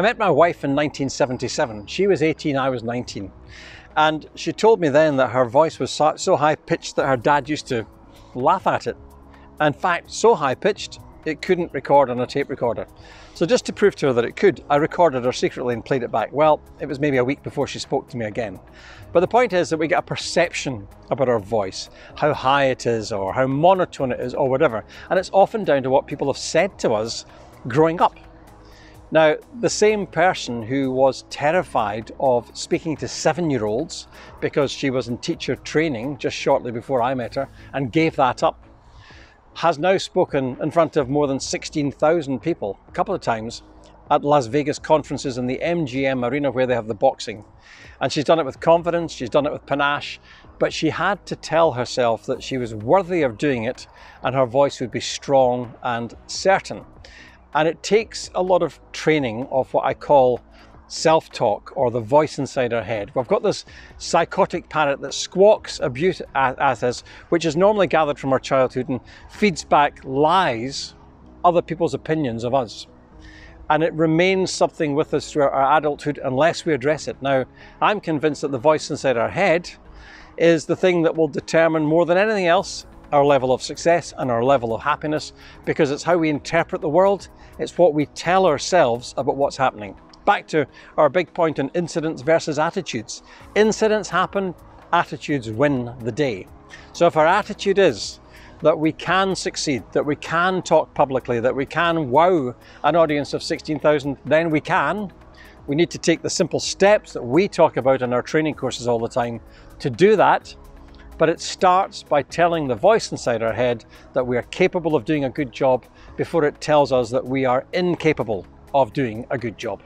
I met my wife in 1977. She was 18, I was 19. And she told me then that her voice was so high-pitched that her dad used to laugh at it. In fact, so high-pitched, it couldn't record on a tape recorder. So just to prove to her that it could, I recorded her secretly and played it back. Well, it was maybe a week before she spoke to me again. But the point is that we get a perception about our voice, how high it is or how monotone it is or whatever. And it's often down to what people have said to us growing up. Now, the same person who was terrified of speaking to 7-year-olds because she was in teacher training just shortly before I met her and gave that up, has now spoken in front of more than 16,000 people a couple of times at Las Vegas conferences in the MGM arena where they have the boxing. And she's done it with confidence, she's done it with panache, but she had to tell herself that she was worthy of doing it and her voice would be strong and certain. And it takes a lot of training of what I call self-talk, or the voice inside our head. We've got this psychotic parrot that squawks abuse at us, which is normally gathered from our childhood and feeds back lies, other people's opinions of us. And it remains something with us through our adulthood unless we address it. Now, I'm convinced that the voice inside our head is the thing that will determine more than anything else our level of success and our level of happiness, because it's how we interpret the world. It's what we tell ourselves about what's happening. Back to our big point on incidents versus attitudes. Incidents happen, attitudes win the day. So if our attitude is that we can succeed, that we can talk publicly, that we can wow an audience of 16,000, then we can. We need to take the simple steps that we talk about in our training courses all the time to do that. But it starts by telling the voice inside our head that we are capable of doing a good job before it tells us that we are incapable of doing a good job.